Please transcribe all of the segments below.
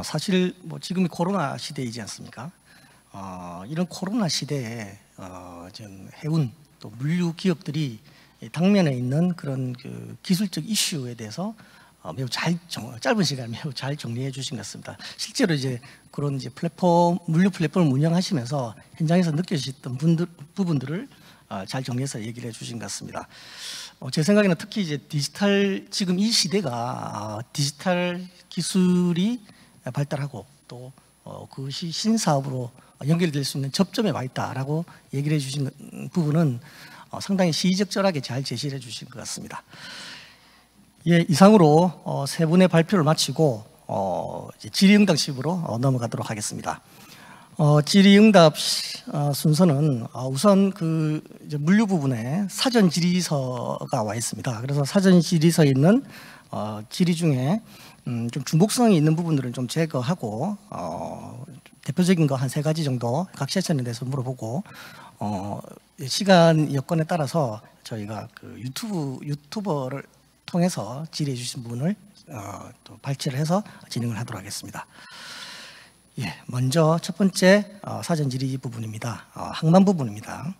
사실 뭐 지금이 코로나 시대이지 않습니까? 이런 코로나 시대에 지금 해운 또 물류 기업들이 당면에 있는 그런 그 기술적 이슈에 대해서 매우 짧은 시간에 매우 잘 정리해 주신 것 같습니다. 실제로 이제 그런 이제 물류 플랫폼을 운영하시면서 현장에서 느껴지셨던 부분들을 잘 정리해서 얘기를 해 주신 것 같습니다. 제 생각에는 특히 이제 지금 이 시대가 디지털 기술이 발달하고 또 그것이 신사업으로 연결될 수 있는 접점에 와 있다라고 얘기를 해 주신 부분은 상당히 시의적절하게 잘 제시를 해 주신 것 같습니다. 예, 이상으로 세 분의 발표를 마치고 이제 질의응답식으로 넘어가도록 하겠습니다. 질의응답 순서는 우선 그 이제 물류 부분에 사전 질의서가 와 있습니다. 그래서 사전 질의서에 있는 질의 중에 좀 중복성이 있는 부분들은 좀 제거하고 대표적인 거 한 3가지 정도 각 세션에 대해서 물어보고 시간 여건에 따라서 저희가 그 유튜버를 통해서 질의해 주신 부분을 또 발췌를 해서 진행을 하도록 하겠습니다. 예, 먼저 첫 번째 사전 질의 부분입니다. 항만 부분입니다.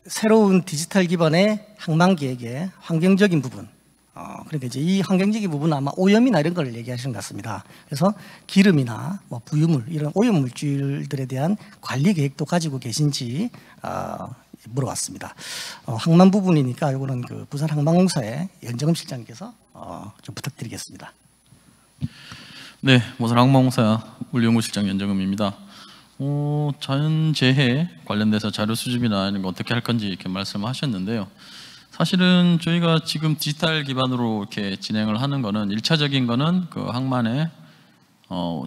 새로운 디지털 기반의 항만 계획의 환경적인 부분. 그러니까 이제 이 환경적인 부분은 아마 오염이나 이런 걸 얘기하시는 것 같습니다. 그래서 기름이나 뭐 부유물 이런 오염 물질들에 대한 관리 계획도 가지고 계신지 물어봤습니다. 항만 부분이니까 이거는 그 부산 항만공사의 연정음 실장님께서 좀 부탁드리겠습니다. 네, 부산 항만공사 물류연구실장 연정음입니다. 자연재해 관련돼서 자료 수집이나 이런 거 어떻게 할 건지 이렇게 말씀하셨는데요. 사실은 저희가 지금 디지털 기반으로 이렇게 진행을 하는 거는 1차적인 거는 그 항만의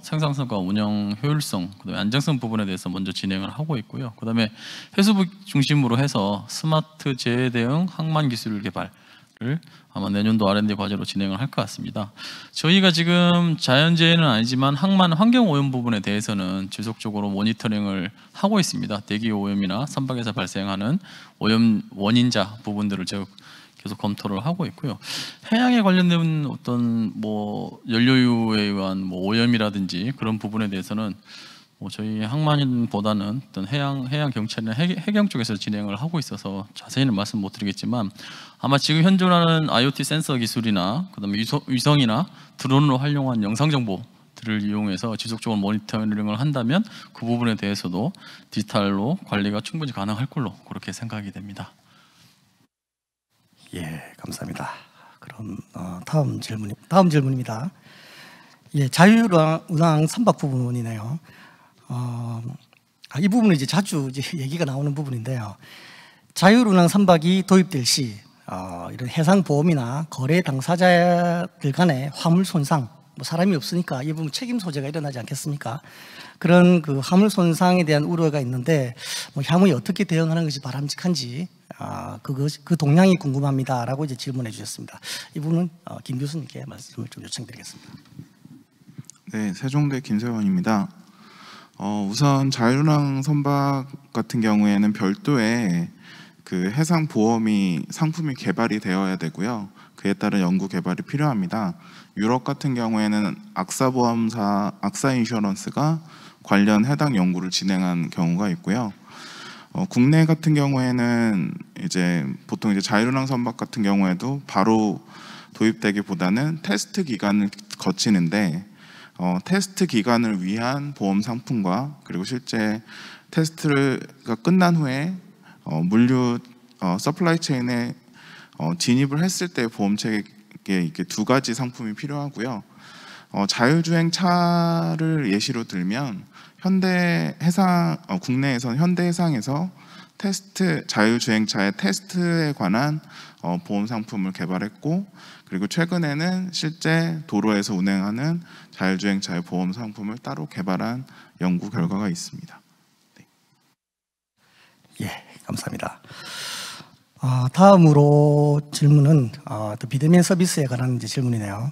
생산성과 운영 효율성, 그다음에 안정성 부분에 대해서 먼저 진행을 하고 있고요. 그다음에 해수부 중심으로 해서 스마트 재해 대응 항만 기술 개발을 아마 내년도 R&D 과제로 진행을 할 것 같습니다. 저희가 지금 자연재해는 아니지만 항만 환경 오염 부분에 대해서는 지속적으로 모니터링을 하고 있습니다. 대기 오염이나 선박에서 발생하는 오염 원인자 부분들을 계속 검토를 하고 있고요. 해양에 관련된 어떤 뭐 연료유에 의한 뭐 오염이라든지 그런 부분에 대해서는 저희 항만보다는 어떤 해양 경찰이나 해경 쪽에서 진행을 하고 있어서 자세히는 말씀 못 드리겠지만 아마 지금 현존하는 IoT 센서 기술이나 그다음에 위성이나 드론으로 활용한 영상 정보들을 이용해서 지속적으로 모니터링을 한다면 그 부분에 대해서도 디지털로 관리가 충분히 가능할 걸로 그렇게 생각이 됩니다. 예, 감사합니다. 그럼 다음 질문입니다. 예, 자율운항 선박 부분이네요. 이 부분은 이제 자주 얘기가 나오는 부분인데요. 자율운항 선박이 도입될 시 이런 해상 보험이나 거래 당사자들 간의 화물 손상, 뭐 사람이 없으니까 이 부분 책임 소재가 일어나지 않겠습니까? 그런 그 화물 손상에 대한 우려가 있는데 뭐 향후에 어떻게 대응하는 것이 바람직한지 그 동향이 궁금합니다라고 이제 질문해 주셨습니다. 이 부분은 김 교수님께 말씀을 좀 요청드리겠습니다. 네, 세종대 김세원입니다. 우선 자율운항 선박 같은 경우에는 별도의 그 해상 보험이 상품이 개발이 되어야 되고요. 그에 따른 연구 개발이 필요합니다. 유럽 같은 경우에는 악사 인슈런스가 관련 해당 연구를 진행한 경우가 있고요. 국내 같은 경우에는 이제 보통 이제 자율운항 선박 같은 경우에도 바로 도입되기보다는 테스트 기간을 거치는데 테스트 기간을 위한 보험 상품과 그리고 실제 테스트가 끝난 후에 물류 서플라이 체인에 진입을 했을 때 보험 체계에 이렇게 2가지 상품이 필요하고요. 자율주행차를 예시로 들면 국내에서 현대해상에서 자율주행차의 테스트에 관한 보험 상품을 개발했고, 그리고 최근에는 실제 도로에서 운행하는 자율주행차의 보험 상품을 따로 개발한 연구 결과가 있습니다. 네. 예, 감사합니다. 다음으로 질문은 비대면 서비스에 관한 이제 질문이네요.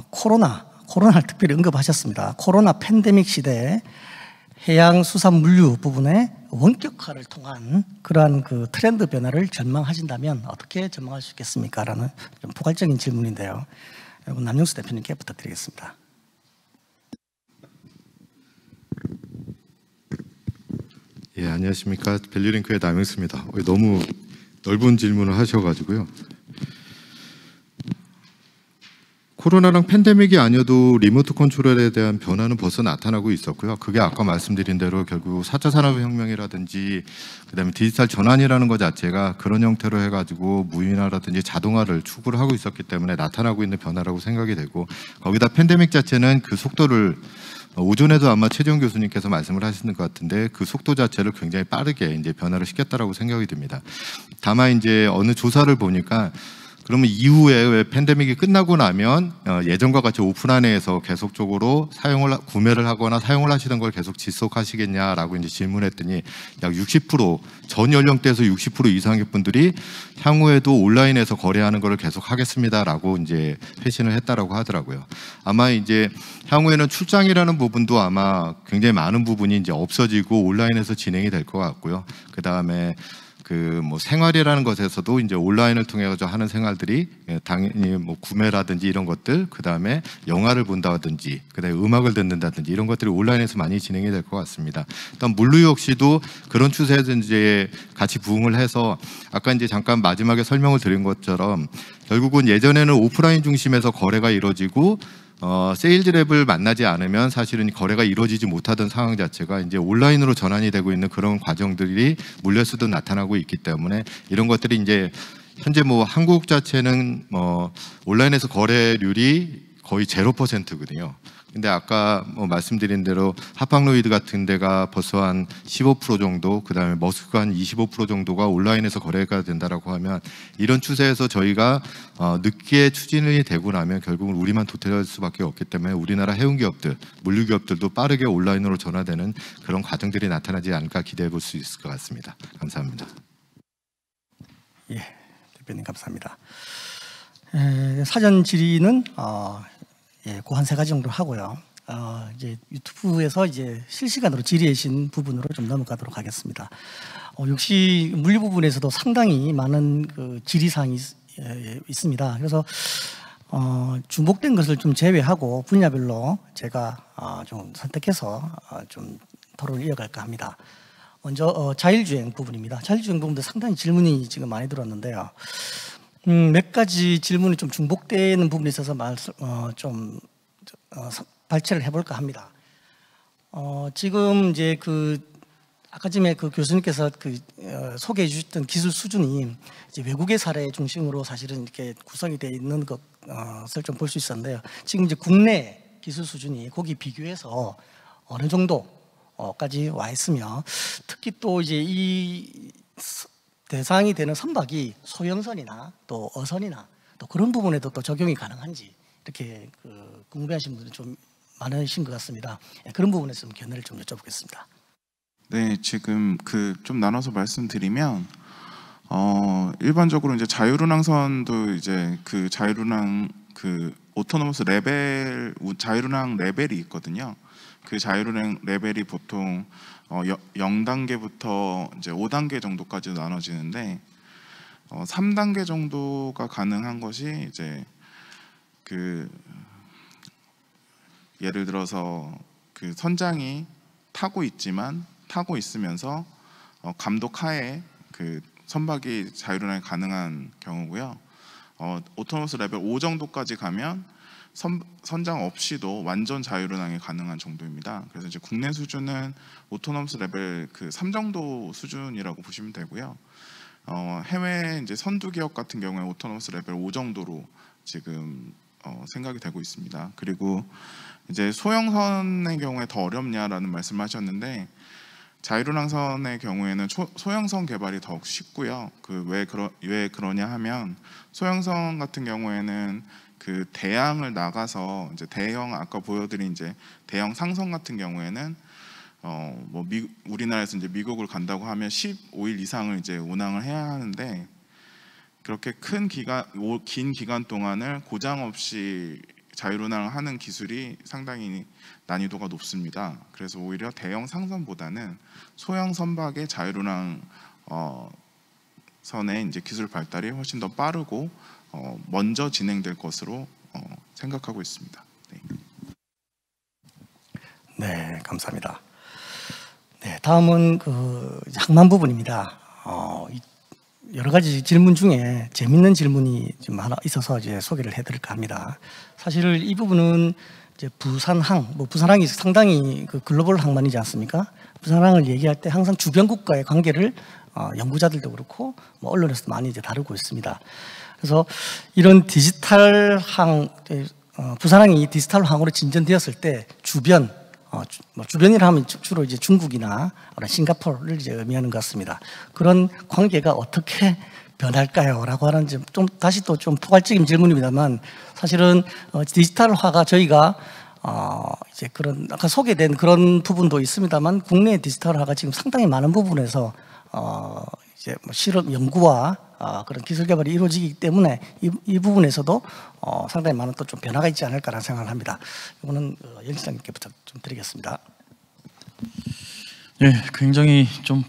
코로나를 특별히 언급하셨습니다. 코로나 팬데믹 시대에 해양 수산 물류 부분의 원격화를 통한 그러한 그 트렌드 변화를 전망하신다면 어떻게 전망할 수 있겠습니까? 라는 좀 포괄적인 질문인데요. 그리고 남영수 대표님께 부탁드리겠습니다. 예, 안녕하십니까. 밸류링크의 남영수입니다. 너무 넓은 질문을 하셔가지고요. 코로나랑 팬데믹이 아니어도 리모트 컨트롤에 대한 변화는 벌써 나타나고 있었고요. 그게 아까 말씀드린 대로 결국 4차 산업혁명이라든지 그다음에 디지털 전환이라는 것 자체가 그런 형태로 해가지고 무인화라든지 자동화를 추구를 하고 있었기 때문에 나타나고 있는 변화라고 생각이 되고, 거기다 팬데믹 자체는 그 속도를 오전에도 아마 최재형 교수님께서 말씀을 하시는 것 같은데 그 속도 자체를 굉장히 빠르게 이제 변화를 시켰다라고 생각이 듭니다. 다만 이제 어느 조사를 보니까 그러면 이후에 왜 팬데믹이 끝나고 나면 예전과 같이 오프라인에서 계속적으로 구매를 하거나 사용을 하시던 걸 계속 지속하시겠냐라고 이제 질문했더니 약 60% 전 연령대에서 60% 이상의 분들이 향후에도 온라인에서 거래하는 걸 계속 하겠습니다라고 이제 회신을 했다라고 하더라고요. 아마 이제 향후에는 출장이라는 부분도 아마 굉장히 많은 부분이 이제 없어지고 온라인에서 진행이 될 것 같고요. 그 다음에 뭐 생활이라는 것에서도 이제 온라인을 통해서 하는 생활들이 당연히 뭐 구매라든지 이런 것들, 그 다음에 영화를 본다든지, 그 다음에 음악을 듣는다든지 이런 것들이 온라인에서 많이 진행이 될 것 같습니다. 일단 물류 역시도 그런 추세에 이제 같이 부응을 해서 아까 이제 잠깐 마지막에 설명을 드린 것처럼 결국은 예전에는 오프라인 중심에서 거래가 이루어지고 세일즈 랩을 만나지 않으면 사실은 거래가 이루어지지 못하던 상황 자체가 이제 온라인으로 전환이 되고 있는 그런 과정들이 물려서도 나타나고 있기 때문에 이런 것들이 이제 현재 뭐 한국 자체는 온라인에서 거래률이 거의 0%거든요. 근데 아까 뭐 말씀드린 대로 하팡로이드 같은 데가 벌써 한 15% 정도, 그다음에 머스크가 한 25% 정도가 온라인에서 거래가 된다라고 하면 이런 추세에서 저희가 늦게 추진이 되고 나면 결국은 우리만 도태할 수밖에 없기 때문에 우리나라 해운 기업들, 물류 기업들도 빠르게 온라인으로 전환되는 그런 과정들이 나타나지 않을까 기대해 볼 수 있을 것 같습니다. 감사합니다. 예, 대표님 감사합니다. 사전 질의는 그 한 3가지 정도 하고요. 이제 유튜브에서 이제 실시간으로 질의하신 부분으로 좀 넘어가도록 하겠습니다. 역시 물류 부분에서도 상당히 많은 그 질의 사항이 있습니다. 그래서 중복된 것을 좀 제외하고 분야별로 제가 좀 선택해서 좀 토론을 이어갈까 합니다. 먼저 자율주행 부분입니다. 자율주행 부분도 상당히 질문이 지금 많이 들었는데요. 몇 가지 질문이 좀 중복되는 부분에 있어서 발췌를 해볼까 합니다. 지금 이제 아까 전에 그 교수님께서 소개해 주셨던 기술 수준이 이제 외국의 사례 중심으로 사실은 이렇게 구성이 되어 있는 것을 좀 볼 수 있었는데요. 지금 이제 국내 기술 수준이 거기 비교해서 어느 정도까지 와 있으며, 특히 또 이제 이 대상이 되는 선박이 소형선이나 또 어선이나 또 그런 부분에도 또 적용이 가능한지 이렇게 궁금해하시는 분들이 좀 많으신 것 같습니다. 그런 부분에서 좀 견해를 좀 여쭤보겠습니다. 네, 지금 좀 나눠서 말씀드리면 일반적으로 이제 자율운항선도 이제 그 자율운항 오토노머스 레벨 자율운항 레벨이 있거든요. 그 자율운항 레벨이 보통 0단계부터 이제 5단계 정도까지 나눠지는데 3단계 정도가 가능한 것이 이제 예를 들어서 선장이 타고 있으면서 감독 하에 선박이 자율운항이 가능한 경우고요. 오토노머스 레벨 5 정도까지 가면 선장 없이도 완전 자율운항이 가능한 정도입니다. 그래서 이제 국내 수준은 오토노머스 레벨 3 정도 수준이라고 보시면 되고요. 해외 이제 선두 기업 같은 경우에 오토노머스 레벨 5 정도로 지금 생각이 되고 있습니다. 그리고 이제 소형선의 경우에 더 어렵냐라는 말씀하셨는데, 자율운항선의 경우에는 소형선 개발이 더욱 쉽고요. 왜 그러냐 하면 소형선 같은 경우에는 대양을 나가서 이제 아까 보여드린 이제 대형 상선 같은 경우에는 우리나라에서 이제 미국을 간다고 하면 15일 이상을 이제 운항을 해야 하는데, 그렇게 긴 기간 동안을 고장 없이 자율운항을 하는 기술이 상당히 난이도가 높습니다. 그래서 오히려 대형 상선보다는 소형 선박의 자율운항 선의 이제 기술 발달이 훨씬 더 빠르고 먼저 진행될 것으로 생각하고 있습니다. 네. 네, 감사합니다. 네, 다음은 그 항만 부분입니다. 여러 가지 질문 중에 재밌는 질문이 좀 하나 있어서 이제 소개를 해드릴까 합니다. 사실 이 부분은 이제 부산항, 부산항이 상당히 그 글로벌 항만이지 않습니까? 부산항을 얘기할 때 항상 주변 국가의 관계를 연구자들도 그렇고 언론에서도 많이 이제 다루고 있습니다. 그래서 이런 디지털 항, 부산항이 디지털 항으로 진전되었을 때 주변이라 하면 주로 이제 중국이나 싱가포르를 이제 의미하는 것 같습니다. 그런 관계가 어떻게 변할까요? 라고 하는 좀 다시 또 좀 포괄적인 질문입니다만 사실은 디지털화가 저희가 이제 그런 아까 소개된 그런 부분도 있습니다만 국내 디지털화가 지금 상당히 많은 부분에서 이제 실험 연구와 그런 기술 개발이 이루어지기 때문에 이 부분에서도 상당히 많은 또 좀 변화가 있지 않을까라는 생각을 합니다. 이거는 연 시장님께 부탁 좀 드리겠습니다. 예, 굉장히 좀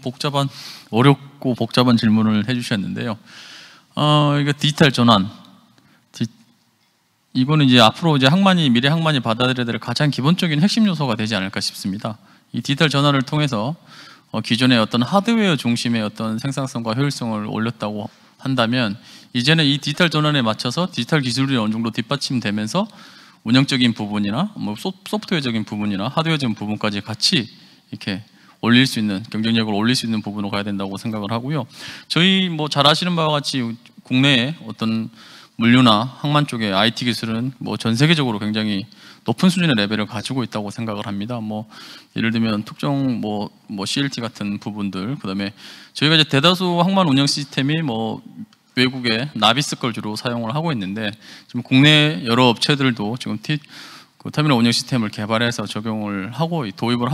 어렵고 복잡한 질문을 해주셨는데요. 이거 디지털 전환, 이거는 이제 앞으로 이제 미래 항만이 받아들여야 될 가장 기본적인 핵심 요소가 되지 않을까 싶습니다. 이 디지털 전환을 통해서 기존의 어떤 하드웨어 중심의 어떤 생산성과 효율성을 올렸다고 한다면 이제는 이 디지털 전환에 맞춰서 디지털 기술이 어느 정도 뒷받침되면서 운영적인 부분이나 소프트웨어적인 부분이나 하드웨어적인 부분까지 같이 이렇게 올릴 수 있는, 경쟁력을 올릴 수 있는 부분으로 가야 된다고 생각을 하고요. 저희 잘 아시는 바와 같이 국내에 어떤 물류나 항만 쪽의 IT 기술은 전 세계적으로 굉장히 높은 수준의 레벨을 가지고 있다고 생각을 합니다. 예를 들면 특정 CLT 같은 부분들, 그다음에 저희가 이제 대다수 항만 운영 시스템이 외국의 나비스 걸 주로 사용을 하고 있는데 지금 국내 여러 업체들도 지금 터미널 운영 시스템을 개발해서 도입을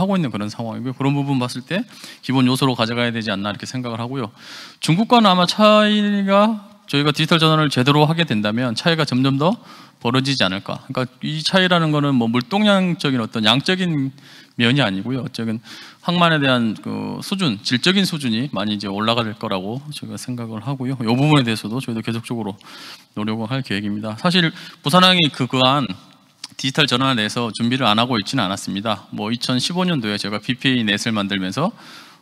하고 있는 그런 상황이고요. 그런 부분 봤을 때 기본 요소로 가져가야 되지 않나 이렇게 생각을 하고요. 중국과는 아마 차이가 저희가 디지털 전환을 제대로 하게 된다면 차이가 점점 더 벌어지지 않을까. 그러니까 이 차이라는 거는 물동량적인 어떤 양적인 면이 아니고요. 어쨌든 항만에 대한 그 질적인 수준이 많이 이제 올라갈 거라고 제가 생각을 하고요. 이 부분에 대해서도 저희도 계속적으로 노력을 할 계획입니다. 사실 부산항이 그간 디지털 전환에 대해서 준비를 안 하고 있지는 않았습니다. 2015년도에 제가 BPA 넷을 만들면서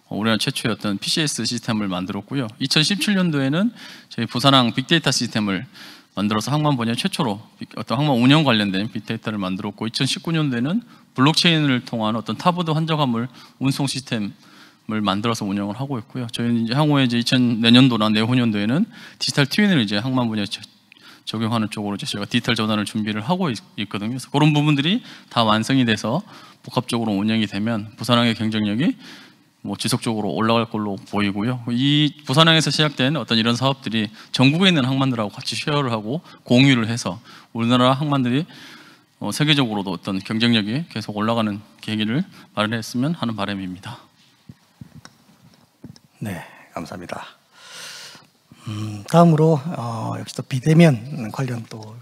우리나라 최초의 어떤 PCS 시스템을 만들었고요. 2017년도에는 저희 부산항 빅데이터 시스템을 만들어서 항만 분야 최초로 어떤 항만 운영 관련된 빅데이터를 만들었고 2019년도에는 블록체인을 통한 어떤 타부드 환적 화물 운송 시스템을 만들어서 운영을 하고 있고요. 저희는 이제 향후에 이제 내년도나 내후년도에는 디지털 트윈을 이제 항만 분야에 적용하는 쪽으로 이제 저희가 디지털 전환을 준비를 하고 있거든요. 그래서 그런 부분들이 다 완성이 돼서 복합적으로 운영이 되면 부산항의 경쟁력이 지속적으로 올라갈 걸로 보이고요. 이 부산항에서 시작된 어떤 이런 사업들이 전국에 있는 항만들하고 같이 쉐어를 하고 공유를 해서 우리나라 항만들이 세계적으로도 어떤 경쟁력이 계속 올라가는 계기를 마련했으면 하는 바람입니다. 네, 감사합니다. 다음으로 역시 또 비대면 관련 또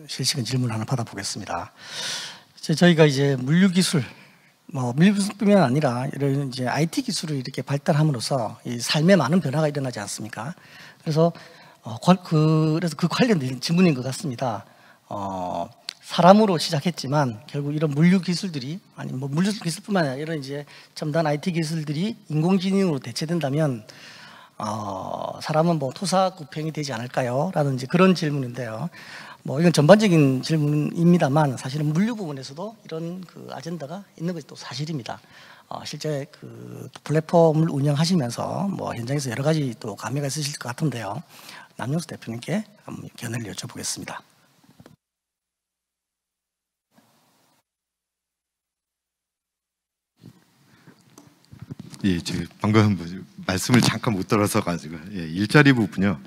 실시간 질문 하나 받아보겠습니다. 저희가 이제 물류 기술뿐만 아니라 이런 이제 IT 기술을 이렇게 발달함으로써 이 삶에 많은 변화가 일어나지 않습니까? 그래서 그 관련된 질문인 것 같습니다. 사람으로 시작했지만 결국 이런 물류 기술들이 물류 기술뿐만 아니라 이런 이제 첨단 IT 기술들이 인공지능으로 대체된다면 사람은 토사구팽이 되지 않을까요? 라는 이제 그런 질문인데요. 이건 전반적인 질문입니다만 사실은 물류 부분에서도 이런 그 아젠다가 있는 것이 또 사실입니다. 실제 그 플랫폼을 운영하시면서 현장에서 여러 가지 또 감회가 있으실 것 같은데요. 남영수 대표님께 한번 견해를 여쭤보겠습니다. 예, 제가 방금 말씀을 잠깐 못 들어서 가지고 일자리 부분요.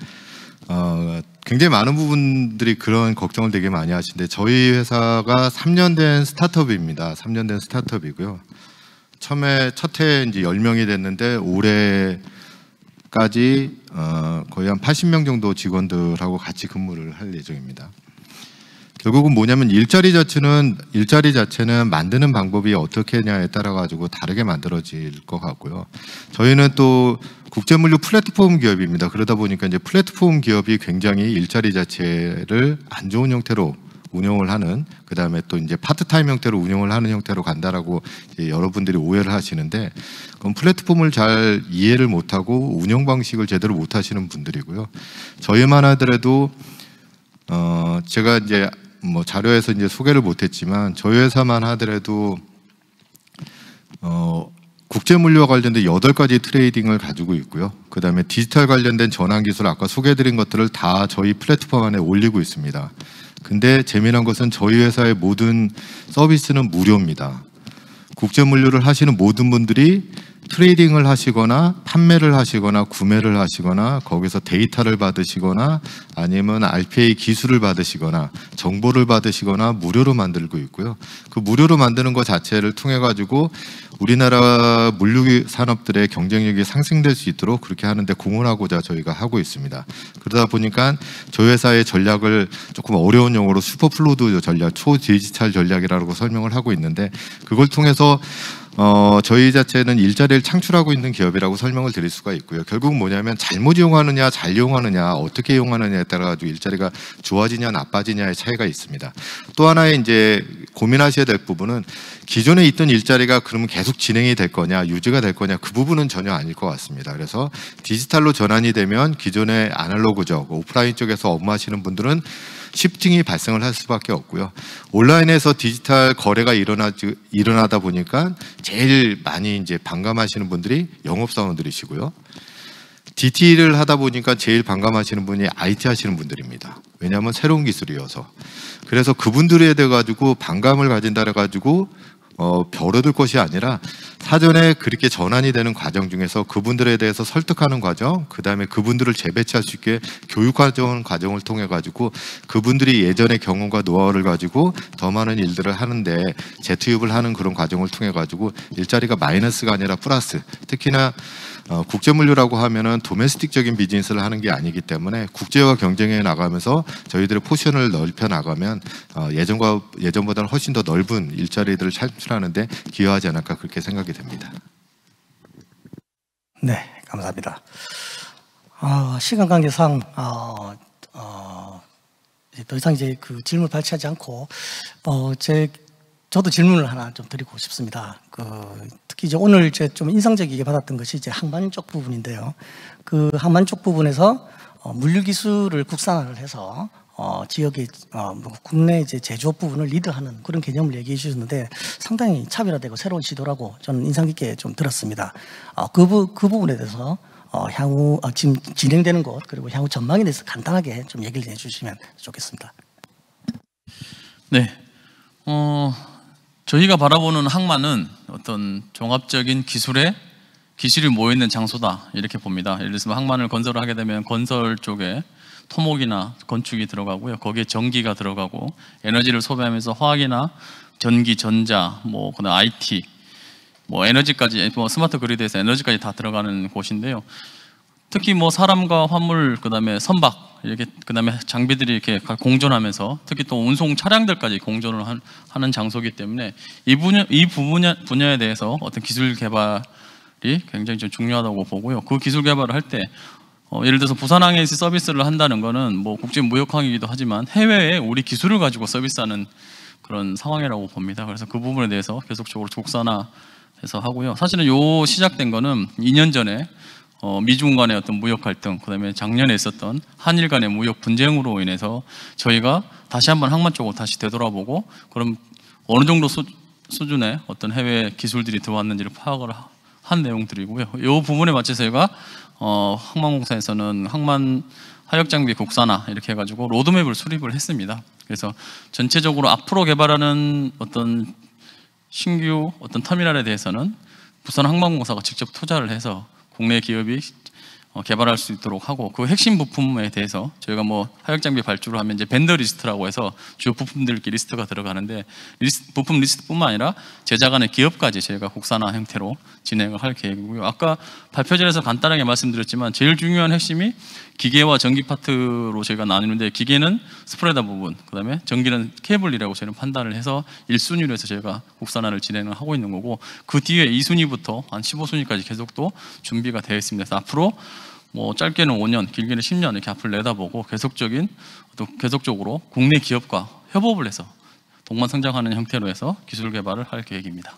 굉장히 많은 부분들이 그런 걱정을 되게 많이 하시는데 저희 회사가 3년 된 스타트업입니다. 3년 된 스타트업이고요. 처음에 첫 해 이제 10명이 됐는데 올해까지 거의 한 80명 정도 직원들하고 같이 근무를 할 예정입니다. 결국은 뭐냐면 일자리 자체는 만드는 방법이 어떻게 하냐에 따라 가지고 다르게 만들어질 것 같고요. 저희는 또 국제물류 플랫폼 기업입니다. 그러다 보니까 이제 플랫폼 기업이 굉장히 일자리 자체를 안 좋은 형태로 운영을 하는, 그다음에 또 이제 파트타임 형태로 운영을 하는 형태로 간다라고 이제 여러분들이 오해를 하시는데, 그럼 플랫폼을 잘 이해를 못하고 운영 방식을 제대로 못하시는 분들이고요. 저희만 하더라도 제가 이제 뭐 자료에서 이제 소개를 못했지만 저희 회사만 하더라도 국제물류와 관련된 8가지 트레이딩을 가지고 있고요. 그 다음에 디지털 관련된 전환기술 아까 소개해드린 것들을 다 저희 플랫폼 안에 올리고 있습니다. 근데 재미난 것은 저희 회사의 모든 서비스는 무료입니다. 국제물류를 하시는 모든 분들이 트레이딩을 하시거나 판매를 하시거나 구매를 하시거나 거기서 데이터를 받으시거나 아니면 RPA 기술을 받으시거나 정보를 받으시거나 무료로 만들고 있고요. 그 무료로 만드는 것 자체를 통해 가지고 우리나라 물류 산업들의 경쟁력이 상승될 수 있도록 그렇게 하는데 공헌하고자 저희가 하고 있습니다. 그러다 보니까 저희 회사의 전략을 조금 어려운 용어로 슈퍼플루드 전략, 초디지털 전략이라고 설명을 하고 있는데, 그걸 통해서 저희 자체는 일자리를 창출하고 있는 기업이라고 설명을 드릴 수가 있고요. 결국 뭐냐면 잘못 이용하느냐, 잘 이용하느냐, 어떻게 이용하느냐에 따라 가지고 일자리가 좋아지냐, 나빠지냐의 차이가 있습니다. 또 하나의 이제 고민하셔야 될 부분은 기존에 있던 일자리가 그러면 계속 진행이 될 거냐, 유지가 될 거냐, 그 부분은 전혀 아닐 것 같습니다. 그래서 디지털로 전환이 되면 기존의 아날로그적, 오프라인 쪽에서 업무하시는 분들은 시프팅이 발생을 할 수밖에 없고요. 온라인에서 디지털 거래가 일어나다 보니까 제일 많이 이제 반감하시는 분들이 영업사원들이시고요. DT를 하다 보니까 제일 반감하시는 분이 IT 하시는 분들입니다. 왜냐하면 새로운 기술이어서. 그래서 그분들에 대해 가지고 반감을 가진다 해가지고 벼르들 것이 아니라 사전에 그렇게 전환이 되는 과정 중에서 그분들에 대해서 설득하는 과정, 그 다음에 그분들을 재배치할 수 있게 교육하는 과정을 통해 가지고 그분들이 예전의 경험과 노하우를 가지고 더 많은 일들을 하는데 재투입을 하는 그런 과정을 통해 가지고 일자리가 마이너스가 아니라 플러스, 특히나 국제물류라고 하면은 도메스틱적인 비즈니스를 하는 게 아니기 때문에 국제와 경쟁해 나가면서 저희들의 포션을 넓혀 나가면 예전보다는 훨씬 더 넓은 일자리들을 창출하는데 기여하지 않을까 그렇게 생각이 됩니다. 네, 감사합니다. 시간 관계상 더 이상 이제 그 질문을 발치하지 않고 저도 질문을 하나 좀 드리고 싶습니다. 특히 이제 오늘 좀 인상적이게 받았던 것이 이제 항만 쪽 부분인데요. 그 항만 쪽 부분에서 물류 기술을 국산화를 해서 지역의 국내 이제 제조업 부분을 리드하는 그런 개념을 얘기해 주셨는데 상당히 차별화되고 새로운 시도라고 저는 인상 깊게 좀 들었습니다. 그 부분에 대해서 향후 지금 진행되는 것 그리고 향후 전망에 대해서 간단하게 좀 얘기를 해주시면 좋겠습니다. 네, 저희가 바라보는 항만은 어떤 종합적인 기술이 모여있는 장소다 이렇게 봅니다. 예를 들어서 항만을 건설을 하게 되면 건설 쪽에 토목이나 건축이 들어가고요. 거기에 전기가 들어가고 에너지를 소비하면서 화학이나 전기, 전자, 그다음 IT, 에너지까지, 스마트 그리드에서 에너지까지 다 들어가는 곳인데요. 특히 사람과 화물, 그다음에 선박 이렇게, 그다음에 장비들이 이렇게 공존하면서 특히 또 운송 차량들까지 공존을 하는 장소이기 때문에 이 분야에 대해서 어떤 기술 개발이 굉장히 좀 중요하다고 보고요. 그 기술 개발을 할 때 예를 들어서 부산항에서 서비스를 한다는 거는 국제 무역항이기도 하지만 해외에 우리 기술을 가지고 서비스하는 그런 상황이라고 봅니다. 그래서 그 부분에 대해서 계속적으로 국산화해서 하고요. 사실은 시작된 거는 2년 전에 미중 간의 어떤 무역 갈등, 그다음에 작년에 있었던 한일 간의 무역 분쟁으로 인해서 저희가 다시 한번 항만 쪽으로 다시 되돌아보고 그럼 어느 정도 수준의 어떤 해외 기술들이 들어왔는지를 파악을 한 내용들이고요. 이 부분에 맞춰서 저희가 항만공사에서는 항만 하역장비 국산화 이렇게 해가지고 로드맵을 수립을 했습니다. 그래서 전체적으로 앞으로 개발하는 어떤 신규 어떤 터미널에 대해서는 부산항만공사가 직접 투자를 해서 국내 기업이 개발할 수 있도록 하고 그 핵심 부품에 대해서 저희가 하역장비 발주를 하면 이제 벤더 리스트라고 해서 주요 부품들끼리 리스트가 들어가는데 부품 리스트뿐만 아니라 제작 안의 기업까지 저희가 국산화 형태로 진행을 할 계획이고요. 아까 발표전에서 간단하게 말씀드렸지만 제일 중요한 핵심이 기계와 전기 파트로 저희가 나누는데 기계는 스프레더 부분, 그다음에 전기는 케이블이라고 저희는 판단을 해서 1순위로 해서 저희가 국산화를 진행을 하고 있는 거고 그 뒤에 2순위부터 한 15순위까지 계속 또 준비가 되어 있습니다. 그래서 앞으로 짧게는 5년, 길게는 10년 이렇게 앞을 내다보고 계속적으로 국내 기업과 협업을 해서 동반 성장하는 형태로 해서 기술 개발을 할 계획입니다.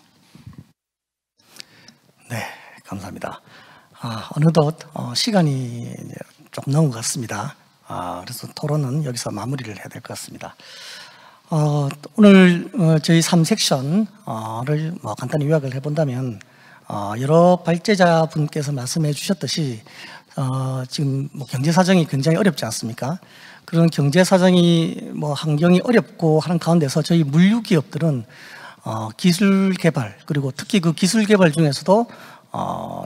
네, 감사합니다. 어느덧 시간이 이제 좀 넘은 것 같습니다. 그래서 토론은 여기서 마무리를 해야 될 것 같습니다. 오늘 저희 3섹션을 뭐 간단히 요약을 해본다면 여러 발제자분께서 말씀해 주셨듯이 지금 뭐 경제 사정이 굉장히 어렵지 않습니까? 그런 경제 사정이 뭐 환경이 어렵고 하는 가운데서 저희 물류 기업들은 기술 개발 그리고 특히 그 기술 개발 중에서도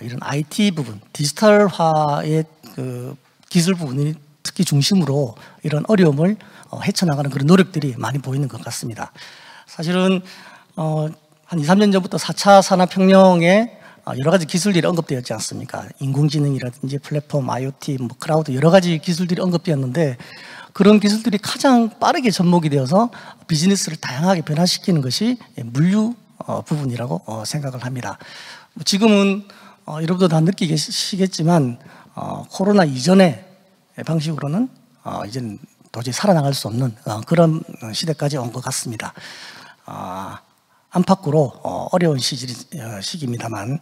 이런 IT 부분, 디지털화의 그 기술 부분이 특히 중심으로 이런 어려움을 헤쳐나가는 그런 노력들이 많이 보이는 것 같습니다. 사실은 한 2, 3년 전부터 4차 산업혁명에 여러 가지 기술들이 언급되었지 않습니까? 인공지능이라든지 플랫폼, IoT, 뭐 크라우드 여러 가지 기술들이 언급되었는데 그런 기술들이 가장 빠르게 접목이 되어서 비즈니스를 다양하게 변화시키는 것이 물류 부분이라고 생각을 합니다. 지금은 여러분도 다 느끼시겠지만 코로나 이전의 방식으로는 이제는 도저히 살아나갈 수 없는 그런 시대까지 온 것 같습니다. 안팎으로 어려운 시기입니다만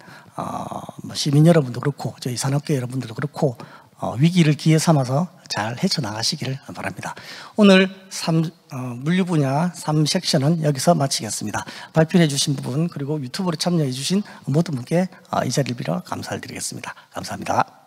시민 여러분도 그렇고 저희 산업계 여러분들도 그렇고 위기를 기회 삼아서 잘 헤쳐나가시기를 바랍니다. 오늘 물류 분야 3섹션은 여기서 마치겠습니다. 발표해 주신 부분 그리고 유튜브로 참여해 주신 모든 분께 이 자리를 빌어 감사를 드리겠습니다. 감사합니다.